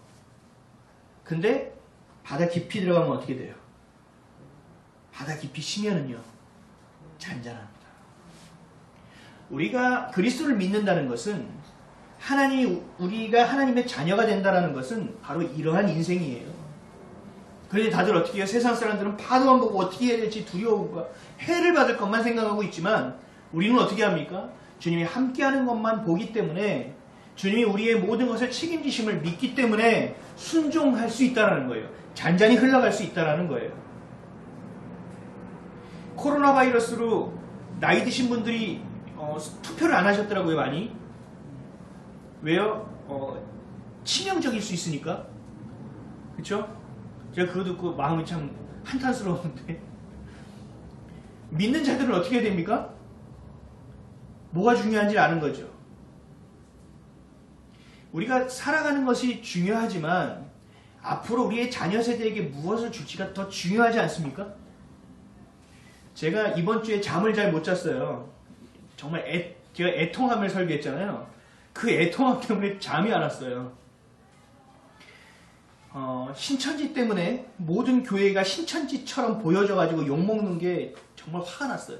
S1: 근데 바다 깊이 들어가면 어떻게 돼요? 바다 깊이 쉬면은요 잔잔합니다. 우리가 그리스도를 믿는다는 것은 우리가 하나님의 자녀가 된다는 것은 바로 이러한 인생이에요. 그런데 다들 어떻게 해요? 세상 사람들은 파도만 보고 어떻게 해야 될지 두려움과 해를 받을 것만 생각하고 있지만 우리는 어떻게 합니까? 주님이 함께하는 것만 보기 때문에 주님이 우리의 모든 것을 책임지심을 믿기 때문에 순종할 수 있다는 거예요. 잔잔히 흘러갈 수 있다는 거예요. 코로나 바이러스로 나이 드신 분들이 투표를 안 하셨더라고요, 많이. 왜요? 치명적일 수 있으니까. 그쵸? 제가 그거 듣고 마음이 참 한탄스러웠는데. 믿는 자들은 어떻게 해야 됩니까? 뭐가 중요한지 아는 거죠. 우리가 살아가는 것이 중요하지만 앞으로 우리의 자녀 세대에게 무엇을 줄지가 더 중요하지 않습니까? 제가 이번 주에 잠을 잘 못 잤어요. 정말 제가 애통함을 설교했잖아요. 그 애통함 때문에 잠이 안 왔어요. 신천지 때문에 모든 교회가 신천지처럼 보여져가지고 욕먹는 게 정말 화가 났어요.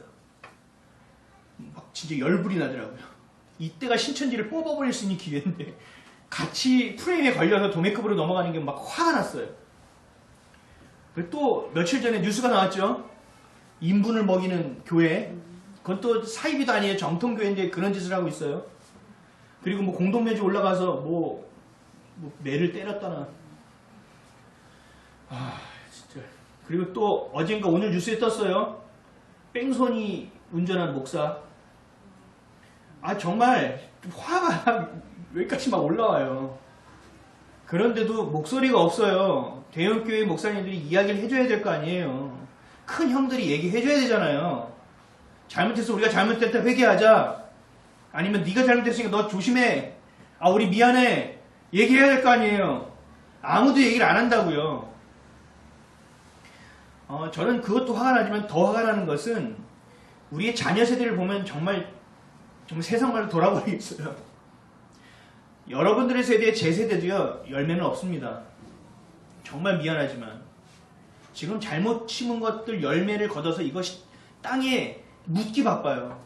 S1: 막 진짜 열불이 나더라고요. 이때가 신천지를 뽑아버릴 수 있는 기회인데 같이 프레임에 걸려서 도매급으로 넘어가는 게 막 화가 났어요. 그리고 또 며칠 전에 뉴스가 나왔죠. 인분을 먹이는 교회. 그건 또 사이비도 아니에요. 정통교회인데 그런 짓을 하고 있어요. 그리고 뭐 공동묘지 올라가서 뭐 매를 때렸다나. 진짜. 그리고 또 어젠가 오늘 뉴스에 떴어요. 뺑소니 운전한 목사. 정말 화가 여기까지 막 올라와요. 그런데도 목소리가 없어요. 대형교회 목사님들이 이야기를 해줘야 될 거 아니에요. 큰 형들이 얘기해줘야 되잖아요. 잘못해서 우리가 잘못됐다 회개하자. 아니면 네가 잘못했으니까 너 조심해. 우리 미안해. 얘기해야 될 거 아니에요. 아무도 얘기를 안 한다고요. 저는 그것도 화가 나지만 더 화가 나는 것은 우리의 자녀 세대를 보면 정말 세상말로 돌아버리겠어요. 여러분들의 세대, 제 세대도요, 열매는 없습니다. 정말 미안하지만. 지금 잘못 심은 것들 열매를 걷어서 이것이 땅에 묻기 바빠요.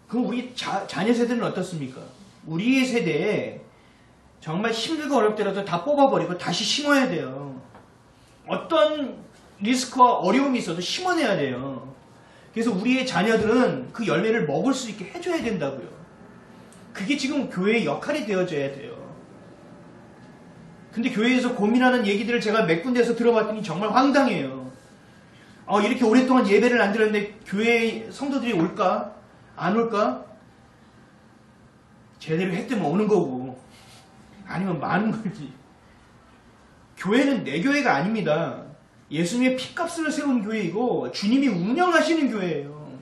S1: 그럼 우리 자녀 세대는 어떻습니까? 우리의 세대에 정말 힘들고 어렵더라도 다 뽑아버리고 다시 심어야 돼요. 어떤 리스크와 어려움이 있어도 심어내야 돼요. 그래서 우리의 자녀들은 그 열매를 먹을 수 있게 해줘야 된다고요. 그게 지금 교회의 역할이 되어져야 돼요. 근데 교회에서 고민하는 얘기들을 제가 몇 군데에서 들어봤더니 정말 황당해요. 이렇게 오랫동안 예배를 안 드렸는데 교회 성도들이 올까? 안 올까? 제대로 했으면 오는 거고 아니면 마는 거지. 교회는 내 교회가 아닙니다. 예수님의 피값으로 세운 교회이고 주님이 운영하시는 교회예요.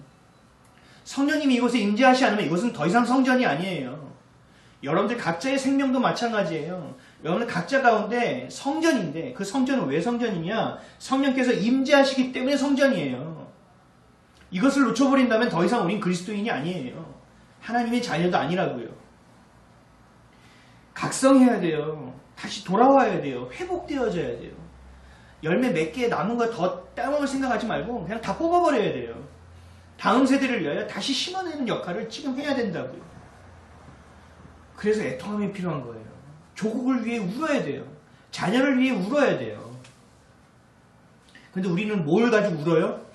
S1: 성령님이 이곳에 임재하시 않으면 이곳은 더 이상 성전이 아니에요. 여러분들 각자의 생명도 마찬가지예요. 여러분들 각자 가운데 성전인데 그 성전은 왜 성전이냐? 성령께서 임재하시기 때문에 성전이에요. 이것을 놓쳐버린다면 더 이상 우린 그리스도인이 아니에요. 하나님의 자녀도 아니라고요. 각성해야 돼요. 다시 돌아와야 돼요. 회복되어져야 돼요. 열매 몇 개 남은 거 더 따먹을 생각하지 말고 그냥 다 뽑아버려야 돼요. 다음 세대를 위하여 다시 심어내는 역할을 지금 해야 된다고요. 그래서 애통함이 필요한 거예요. 조국을 위해 울어야 돼요. 자녀를 위해 울어야 돼요. 근데 우리는 뭘 가지고 울어요?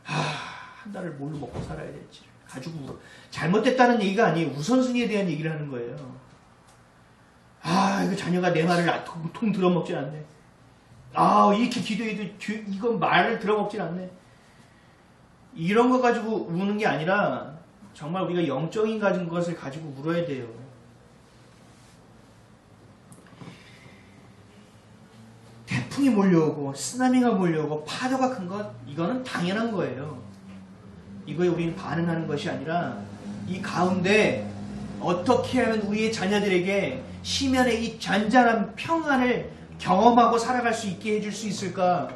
S1: 한 달을 뭘로 먹고 살아야 될지 가지고 울어. 잘못됐다는 얘기가 아니에요. 우선순위에 대한 얘기를 하는 거예요. 이거 자녀가 내 말을 통 들어먹질 않네. 이렇게 기도해도 이건 말을 들어먹질 않네. 이런 거 가지고 우는 게 아니라 정말 우리가 영적인 가진 것을 가지고 울어야 돼요. 태풍이 몰려오고 쓰나미가 몰려오고 파도가 큰 것, 이거는 당연한 거예요. 이거에 우리는 반응하는 것이 아니라 이 가운데 어떻게 하면 우리의 자녀들에게 시면의 이 잔잔한 평안을 경험하고 살아갈 수 있게 해줄 수 있을까?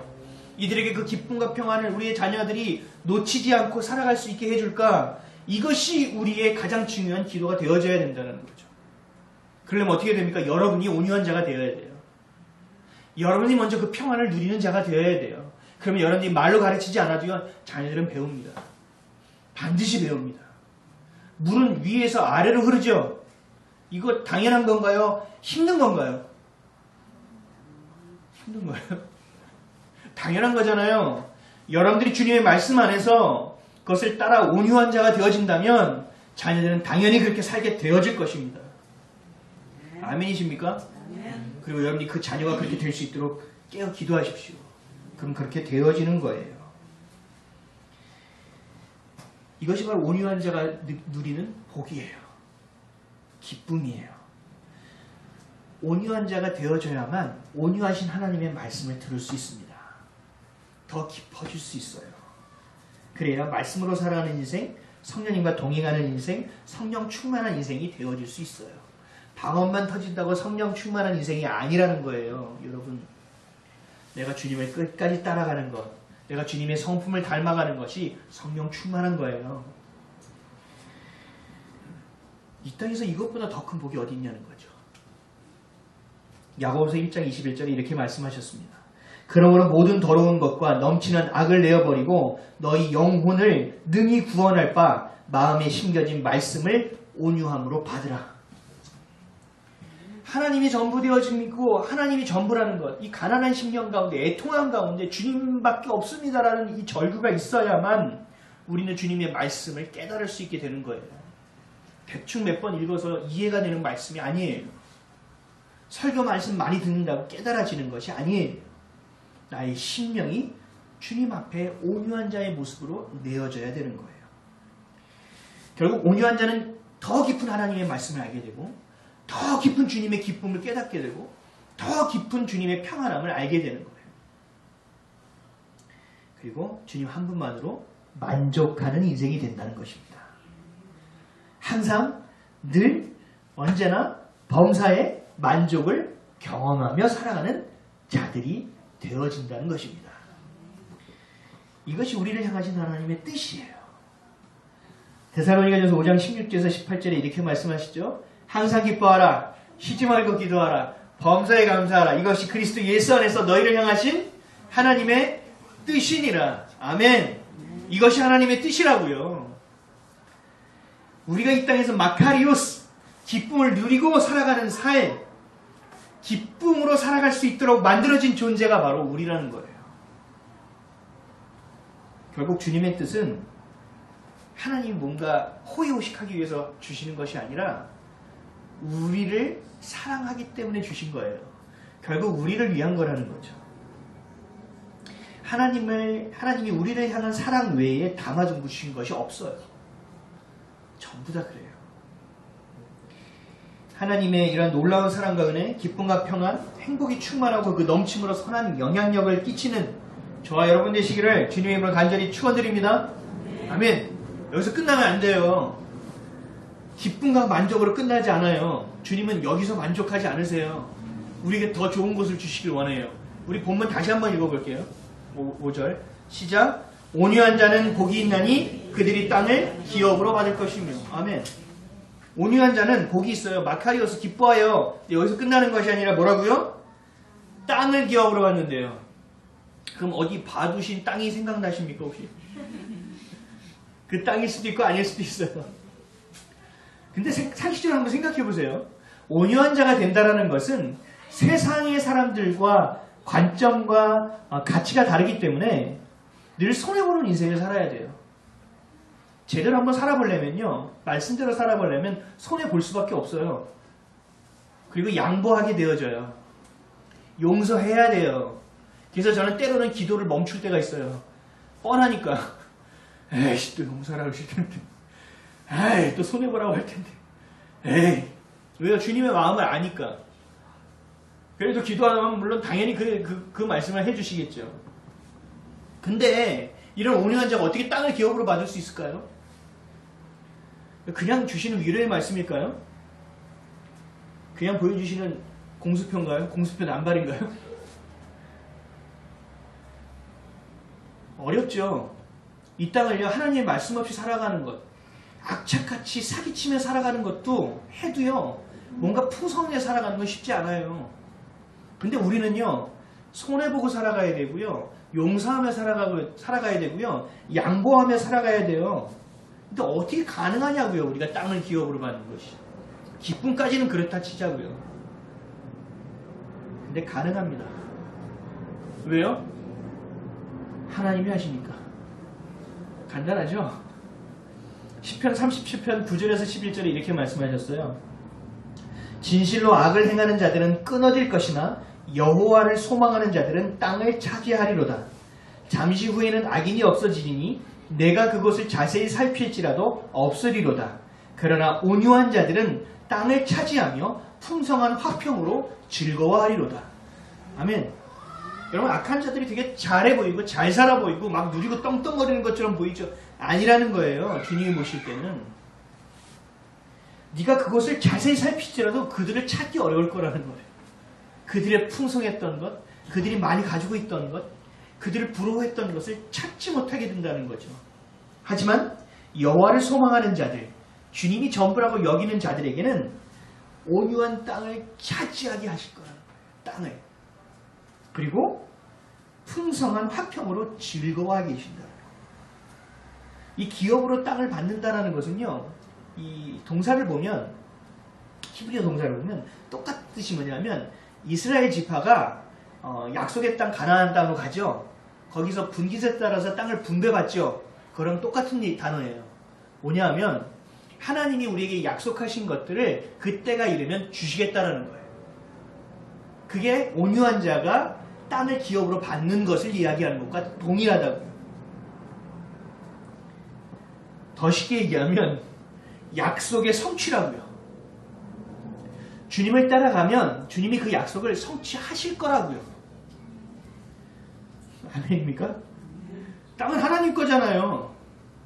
S1: 이들에게 그 기쁨과 평안을 우리의 자녀들이 놓치지 않고 살아갈 수 있게 해줄까? 이것이 우리의 가장 중요한 기도가 되어져야 된다는 거죠. 그러려면 어떻게 됩니까? 여러분이 온유한 자가 되어야 돼요. 여러분이 먼저 그 평안을 누리는 자가 되어야 돼요. 그러면 여러분이 말로 가르치지 않아도요, 자녀들은 배웁니다. 반드시 배웁니다. 물은 위에서 아래로 흐르죠? 이거 당연한 건가요? 힘든 건가요? 힘든 거예요. 당연한 거잖아요. 여러분들이 주님의 말씀 안에서 그것을 따라 온유한 자가 되어진다면 자녀들은 당연히 그렇게 살게 되어질 것입니다. 아멘이십니까? 그리고 여러분이 그 자녀가 그렇게 될 수 있도록 깨어 기도하십시오. 그럼 그렇게 되어지는 거예요. 이것이 바로 온유한 자가 누리는 복이에요. 기쁨이에요. 온유한 자가 되어져야만 온유하신 하나님의 말씀을 들을 수 있습니다. 더 깊어질 수 있어요. 그래야 말씀으로 살아가는 인생, 성령님과 동행하는 인생, 성령 충만한 인생이 되어질 수 있어요. 방언만 터진다고 성령 충만한 인생이 아니라는 거예요. 여러분, 내가 주님을 끝까지 따라가는 것, 내가 주님의 성품을 닮아가는 것이 성령 충만한 거예요. 이 땅에서 이것보다 더 큰 복이 어디 있냐는 거죠. 야고보서 1장 21절에 이렇게 말씀하셨습니다. 그러므로 모든 더러운 것과 넘치는 악을 내어버리고 너희 영혼을 능히 구원할 바 마음에 심겨진 말씀을 온유함으로 받으라. 하나님이 전부 되어지고 하나님이 전부라는 것, 이 가난한 심령 가운데 애통함 가운데 주님밖에 없습니다라는 이 절규가 있어야만 우리는 주님의 말씀을 깨달을 수 있게 되는 거예요. 대충 몇 번 읽어서 이해가 되는 말씀이 아니에요. 설교 말씀 많이 듣는다고 깨달아지는 것이 아니에요. 나의 심령이 주님 앞에 온유한 자의 모습으로 내어져야 되는 거예요. 결국 온유한 자는 더 깊은 하나님의 말씀을 알게 되고 더 깊은 주님의 기쁨을 깨닫게 되고 더 깊은 주님의 평안함을 알게 되는 거예요. 그리고 주님 한 분만으로 만족하는 인생이 된다는 것입니다. 항상 늘 언제나 범사의 만족을 경험하며 살아가는 자들이 되어진다는 것입니다. 이것이 우리를 향하신 하나님의 뜻이에요. 데살로니가전서 5장 16절에서 18절에 이렇게 말씀하시죠. 항상 기뻐하라. 쉬지 말고 기도하라. 범사에 감사하라. 이것이 그리스도 예수 안에서 너희를 향하신 하나님의 뜻이니라. 아멘. 이것이 하나님의 뜻이라고요. 우리가 이 땅에서 마카리오스, 기쁨을 누리고 살아가는 삶, 기쁨으로 살아갈 수 있도록 만들어진 존재가 바로 우리라는 거예요. 결국 주님의 뜻은 하나님 뭔가 호의호식하기 위해서 주시는 것이 아니라 우리를 사랑하기 때문에 주신 거예요. 결국 우리를 위한 거라는 거죠. 하나님이 우리를 향한 사랑 외에 담아준 주신 것이 없어요. 전부 다 그래요. 하나님의 이런 놀라운 사랑과 은혜, 기쁨과 평안, 행복이 충만하고 그 넘침으로 선한 영향력을 끼치는 저와 여러분 되시기를 주님의 이름으로 간절히 축원드립니다. 아멘. 여기서 끝나면 안 돼요. 기쁨과 만족으로 끝나지 않아요. 주님은 여기서 만족하지 않으세요. 우리에게 더 좋은 것을 주시길 원해요. 우리 본문 다시 한번 읽어볼게요. 5절 시작. 온유한 자는 복이 있나니 그들이 땅을 기업으로 받을 것이며. 아멘. 온유한 자는 복이 있어요. 마카리오스 기뻐하여. 여기서 끝나는 것이 아니라 뭐라고요? 땅을 기업으로 받는데요. 그럼 어디 봐두신 땅이 생각나십니까 혹시? 그 땅일 수도 있고 아닐 수도 있어요. 근데 상식적으로 한번 생각해 보세요. 온유한 자가 된다는 것은 세상의 사람들과 관점과 가치가 다르기 때문에 늘 손해보는 인생을 살아야 돼요. 제대로 한번 살아보려면요. 말씀대로 살아보려면 손해볼 수밖에 없어요. 그리고 양보하게 되어져요. 용서해야 돼요. 그래서 저는 때로는 기도를 멈출 때가 있어요. 뻔하니까. 에이씨, 또 용서하라고 하실 텐데. 에이, 또 손해보라고 할 텐데. 에이, 왜요? 주님의 마음을 아니까. 그래도 기도하면 물론 당연히 그 말씀을 해주시겠죠. 근데 이런 온유한 자가 어떻게 땅을 기업으로 받을 수 있을까요? 그냥 주시는 위로의 말씀일까요? 그냥 보여주시는 공수표인가요? 공수표 남발인가요? 어렵죠. 이 땅을요, 하나님의 말씀 없이 살아가는 것, 악착같이 사기치며 살아가는 것도 해도요, 뭔가 풍성하게 살아가는 건 쉽지 않아요. 근데 우리는요, 손해보고 살아가야 되고요, 용서하며 살아가야 되고요, 양보하며 살아가야 돼요. 근데 어떻게 가능하냐고요, 우리가 땅을 기업으로 받는 것이. 기쁨까지는 그렇다 치자고요. 근데 가능합니다. 왜요? 하나님이 하시니까. 간단하죠? 시편 37편 9절에서 11절에 이렇게 말씀하셨어요. 진실로 악을 행하는 자들은 끊어질 것이나 여호와를 소망하는 자들은 땅을 차지하리로다. 잠시 후에는 악인이 없어지리니 내가 그것을 자세히 살필지라도 없으리로다. 그러나 온유한 자들은 땅을 차지하며 풍성한 화평으로 즐거워하리로다. 아멘. 여러분, 악한 자들이 되게 잘해 보이고 잘 살아 보이고 막 누리고 떵떵거리는 것처럼 보이죠. 아니라는 거예요. 주님이 보실 때는. 네가 그것을 자세히 살필지라도 그들을 찾기 어려울 거라는 거예요. 그들의 풍성했던 것, 그들이 많이 가지고 있던 것, 그들을 부러워했던 것을 찾지 못하게 된다는 거죠. 하지만 여호와를 소망하는 자들, 주님이 전부라고 여기는 자들에게는 온유한 땅을 차지하게 하실 거라는 거예요. 땅을. 그리고 풍성한 화평으로 즐거워하게 계신다. 이 기업으로 땅을 받는다는 것은요, 이 동사를 보면, 히브리어 동사를 보면 똑같은 뜻이 뭐냐면, 이스라엘 지파가 약속의 땅 가나안 땅으로 가죠. 거기서 분깃에 따라서 땅을 분배받죠. 그런 똑같은 단어예요. 뭐냐면 하나님이 우리에게 약속하신 것들을 그때가 이르면 주시겠다라는 거예요. 그게 온유한 자가 땅을 기업으로 받는 것을 이야기하는 것과 동일하다고요. 더 쉽게 얘기하면 약속의 성취라고요. 주님을 따라가면 주님이 그 약속을 성취하실 거라고요. 아멘입니까? 땅은 하나님 거잖아요.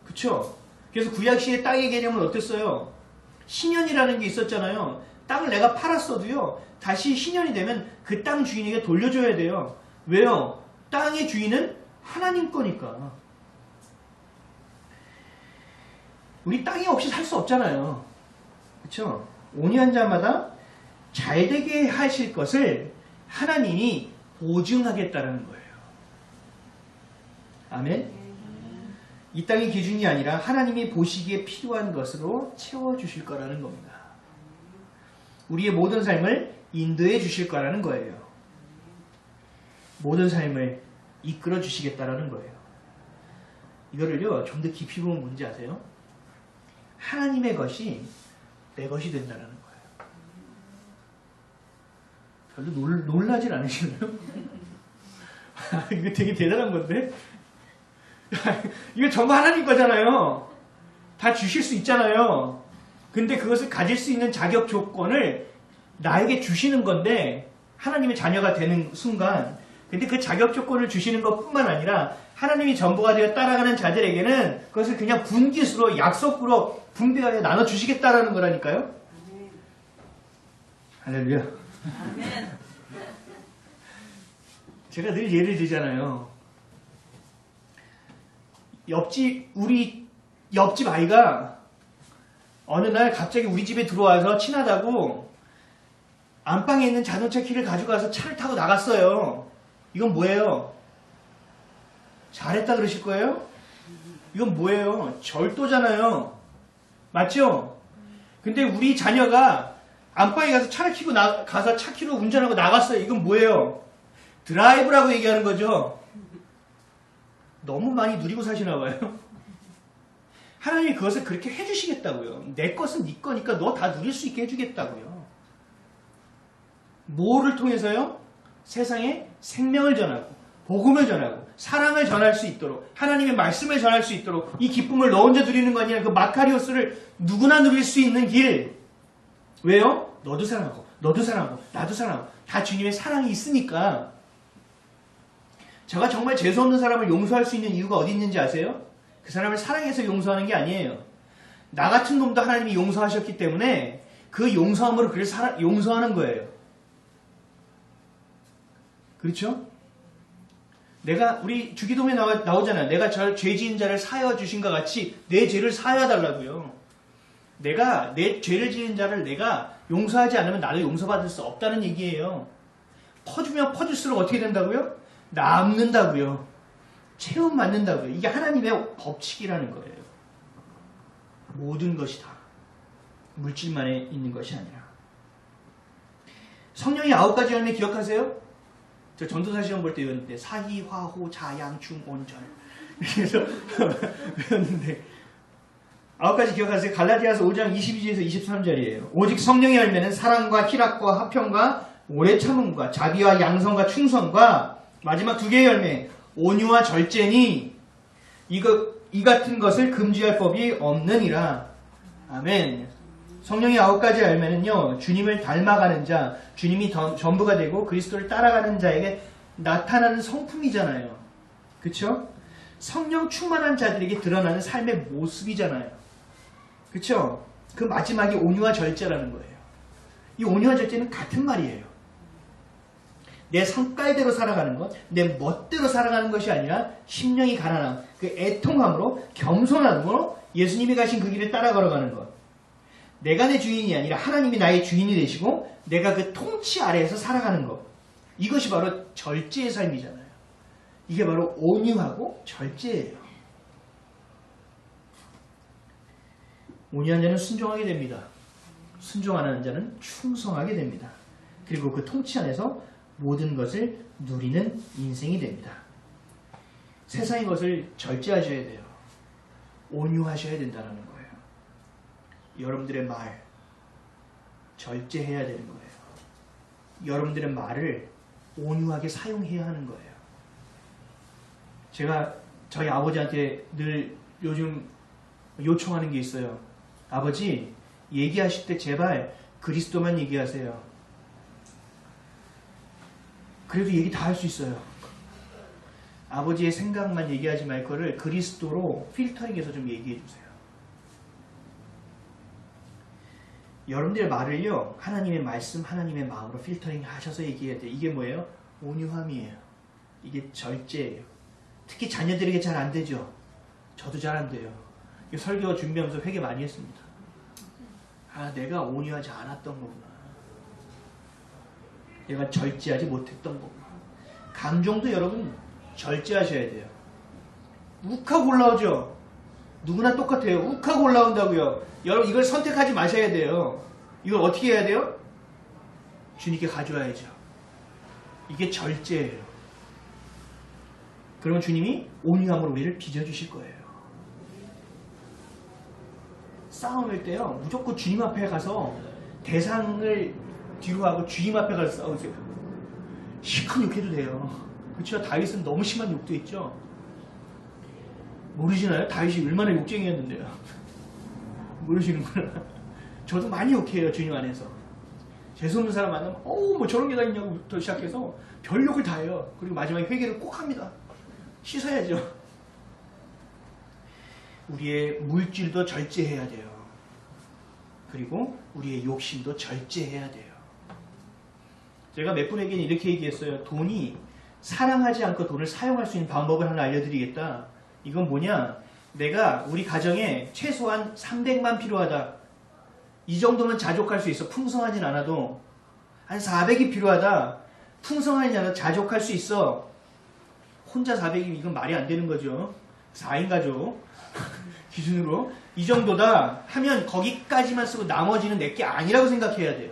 S1: 그쵸? 그래서 구약시의 땅의 개념은 어땠어요? 신현이라는 게 있었잖아요. 땅을 내가 팔았어도요, 다시 신현이 되면 그 땅 주인에게 돌려줘야 돼요. 왜요? 땅의 주인은 하나님 거니까. 우리 땅이 없이 살 수 없잖아요. 그쵸? 온유한 자마다 잘되게 하실 것을 하나님이 보증하겠다는 거예요. 아멘? 이 땅의 기준이 아니라 하나님이 보시기에 필요한 것으로 채워주실 거라는 겁니다. 우리의 모든 삶을 인도해 주실 거라는 거예요. 모든 삶을 이끌어 주시겠다라는 거예요. 이거를요, 좀 더 깊이 보면 뭔지 아세요? 하나님의 것이 내 것이 된다는 거예요. 별로 놀라진 않으시나요? 이거 되게 대단한 건데? 이거 전부 하나님 거잖아요. 다 주실 수 있잖아요. 근데 그것을 가질 수 있는 자격 조건을 나에게 주시는 건데, 하나님의 자녀가 되는 순간 근데 그 자격 조건을 주시는 것뿐만 아니라 하나님이 전부가 되어 따라가는 자들에게는 그것을 그냥 분깃으로 약속으로 분배하여 나눠주시겠다라는 거라니까요. 할렐루야.
S2: 아멘.
S1: 제가 늘 예를 들잖아요. 우리 옆집 아이가 어느 날 갑자기 우리 집에 들어와서 친하다고 안방에 있는 자동차 키를 가져가서 차를 타고 나갔어요. 이건 뭐예요? 잘했다 그러실 거예요? 이건 뭐예요? 절도잖아요. 맞죠? 근데 우리 자녀가 안방에 가서 차를 켜고 가서 차 키로 운전하고 나갔어요. 이건 뭐예요? 드라이브라고 얘기하는 거죠. 너무 많이 누리고 사시나 봐요. 하나님이 그것을 그렇게 해주시겠다고요. 내 것은 네 거니까 너 다 누릴 수 있게 해주겠다고요. 뭐를 통해서요? 세상에 생명을 전하고 복음을 전하고 사랑을 전할 수 있도록 하나님의 말씀을 전할 수 있도록 이 기쁨을 너 혼자 누리는 거 아니라 그 마카리오스를 누구나 누릴 수 있는 길. 왜요? 너도 사랑하고 너도 사랑하고 나도 사랑하고 다 주님의 사랑이 있으니까. 제가 정말 재수없는 사람을 용서할 수 있는 이유가 어디 있는지 아세요? 그 사람을 사랑해서 용서하는 게 아니에요. 나 같은 놈도 하나님이 용서하셨기 때문에 그 용서함으로 그를 용서하는 거예요. 그렇죠? 우리 주기도문에 나오잖아요. 내가 죄 지은 자를 사하여 주신 것 같이 내 죄를 사하여 달라고요. 내가 내 죄를 지은 자를 내가 용서하지 않으면 나도 용서받을 수 없다는 얘기예요. 퍼주면 퍼줄수록 어떻게 된다고요? 남는다고요. 체험 맞는다고요. 이게 하나님의 법칙이라는 거예요. 모든 것이 다 물질만에 있는 것이 아니라. 성령의 9가지 열매 기억하세요? 저 전도사 시험 볼 때 외웠는데 사희, 화호, 자양, 중, 온절. 그래서 외웠는데 9가지 기억하세요? 갈라디아서 5장 22절에서 23절이에요. 오직 성령의 열매는 사랑과 희락과 화평과 오래 참음과 자비와 양성과 충성과 마지막 2개의 열매 온유와 절제니 이 같은 것을 금지할 법이 없느니라. 아멘. 성령의 9가지 열매는요, 주님을 닮아가는 자, 주님이 전부가 되고 그리스도를 따라가는 자에게 나타나는 성품이잖아요. 그쵸? 성령 충만한 자들에게 드러나는 삶의 모습이잖아요. 그쵸? 그 마지막이 온유와 절제라는 거예요. 이 온유와 절제는 같은 말이에요. 내 성깔대로 살아가는 것, 내 멋대로 살아가는 것이 아니라 심령이 가난함, 그 애통함으로 겸손함으로 예수님이 가신 그 길을 따라 걸어가는 것. 내가 내 주인이 아니라 하나님이 나의 주인이 되시고 내가 그 통치 아래에서 살아가는 것. 이것이 바로 절제의 삶이잖아요. 이게 바로 온유하고 절제예요. 온유한 자는 순종하게 됩니다. 순종하는 자는 충성하게 됩니다. 그리고 그 통치 안에서 모든 것을 누리는 인생이 됩니다. 세상의 것을 절제하셔야 돼요. 온유하셔야 된다는 거예요. 여러분들의 말 절제해야 되는 거예요. 여러분들의 말을 온유하게 사용해야 하는 거예요. 제가 저희 아버지한테 늘 요즘 요청하는 게 있어요. 아버지, 얘기하실 때 제발 그리스도만 얘기하세요. 그래도 얘기 다 할 수 있어요. 아버지의 생각만 얘기하지 말 거를 그리스도로 필터링해서 좀 얘기해 주세요. 여러분들의 말을요, 하나님의 말씀, 하나님의 마음으로 필터링 하셔서 얘기해야 돼요. 이게 뭐예요? 온유함이에요. 이게 절제예요. 특히 자녀들에게 잘 안 되죠? 저도 잘 안 돼요. 설교 준비하면서 회개 많이 했습니다. 아, 내가 온유하지 않았던 거구나. 내가 절제하지 못했던 거구나. 감정도 여러분 절제하셔야 돼요. 욱하고 올라오죠? 누구나 똑같아요. 욱하고 올라온다고요. 여러분 이걸 선택하지 마셔야 돼요. 이걸 어떻게 해야 돼요? 주님께 가져와야죠. 이게 절제예요. 그러면 주님이 온유함으로 우리를 빚어주실 거예요. 싸움일 때요, 무조건 주님 앞에 가서 대상을 뒤로 하고 주님 앞에 가서 싸우세요. 심한 욕해도 돼요. 그렇죠? 다윗은 너무 심한 욕도 있죠. 모르시나요? 다윗이 얼마나 욕쟁이였는데요. 모르시는구나. 저도 많이 욕해요, 주님 안에서. 재수없는 사람 만나면 어우 뭐 저런 게 다 있냐고부터 시작해서 별욕을 다 해요. 그리고 마지막에 회개를 꼭 합니다. 씻어야죠. 우리의 물질도 절제해야 돼요. 그리고 우리의 욕심도 절제해야 돼요. 제가 몇 분에게는 이렇게 얘기했어요. 돈이 사랑하지 않고 돈을 사용할 수 있는 방법을 하나 알려드리겠다. 이건 뭐냐? 내가 우리 가정에 최소한 300만 필요하다. 이 정도면 자족할 수 있어. 풍성하진 않아도 한 400이 필요하다. 풍성하지 않아도 자족할 수 있어. 혼자 400이면 이건 말이 안 되는 거죠. 4인 가족 기준으로 이 정도다 하면 거기까지만 쓰고 나머지는 내게 아니라고 생각해야 돼요.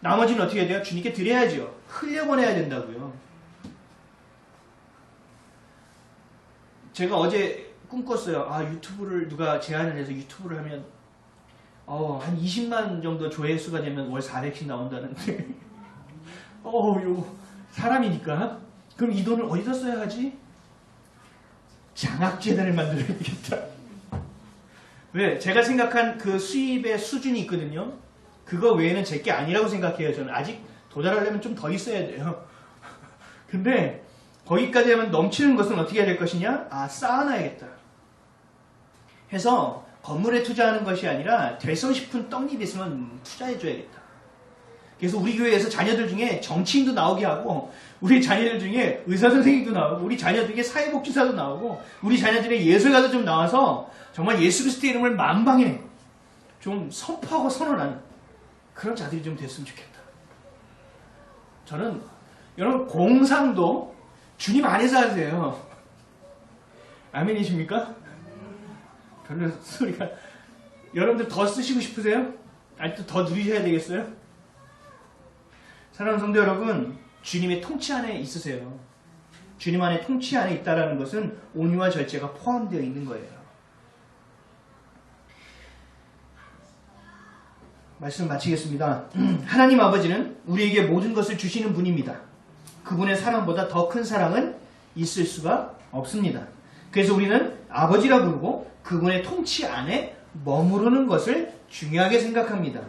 S1: 나머지는 어떻게 해야 돼요? 주님께 드려야죠. 흘려보내야 된다고요. 제가 어제 꿈꿨어요. 아, 유튜브를 누가 제안을 해서 유튜브를 하면 한 20만 정도 조회수가 되면 월 400씩 나온다는데 요 사람이니까 그럼 이 돈을 어디다 써야 하지? 장학재단을 만들어야 되겠다. 왜? 제가 생각한 그 수입의 수준이 있거든요. 그거 외에는 제게 아니라고 생각해요. 저는 아직 도달하려면 좀 더 있어야 돼요. 근데 거기까지 하면 넘치는 것은 어떻게 해야 될 것이냐? 쌓아놔야겠다. 해서 건물에 투자하는 것이 아니라 될성 싶은 떡잎이 있으면 투자해줘야겠다. 그래서 우리 교회에서 자녀들 중에 정치인도 나오게 하고 우리 자녀들 중에 의사선생님도 나오고 우리 자녀들 중에 사회복지사도 나오고 우리 자녀들의 예술가도 좀 나와서 정말 예수 그리스도의 이름을 만방에 좀 선포하고 선언하는 그런 자들이 좀 됐으면 좋겠다. 저는 여러분 공상도 주님 안에서 하세요. 아멘이십니까? 별로 소리가 여러분들 더 쓰시고 싶으세요? 아직도 더 누리셔야 되겠어요? 사랑하는 성도 여러분, 주님의 통치 안에 있으세요. 주님 안에 통치 안에 있다는 것은 온유와 절제가 포함되어 있는 거예요. 말씀 마치겠습니다. 하나님 아버지는 우리에게 모든 것을 주시는 분입니다. 그분의 사랑보다 더 큰 사랑은 있을 수가 없습니다. 그래서 우리는 아버지라 부르고 그분의 통치 안에 머무르는 것을 중요하게 생각합니다.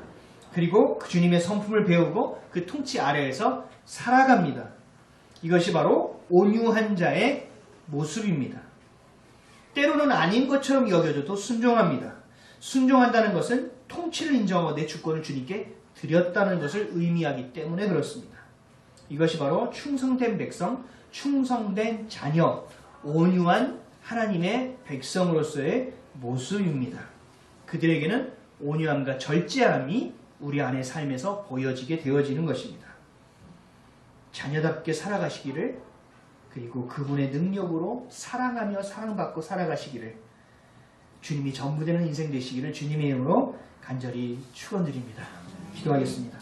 S1: 그리고 그 주님의 성품을 배우고 그 통치 아래에서 살아갑니다. 이것이 바로 온유한 자의 모습입니다. 때로는 아닌 것처럼 여겨져도 순종합니다. 순종한다는 것은 통치를 인정하고 내 주권을 주님께 드렸다는 것을 의미하기 때문에 그렇습니다. 이것이 바로 충성된 백성, 충성된 자녀, 온유한 하나님의 백성으로서의 모습입니다. 그들에게는 온유함과 절제함이 우리 안의 삶에서 보여지게 되어지는 것입니다. 자녀답게 살아가시기를, 그리고 그분의 능력으로 사랑하며 사랑받고 살아가시기를, 주님이 전부되는 인생 되시기를 주님의 이름으로 간절히 축원드립니다. 기도하겠습니다.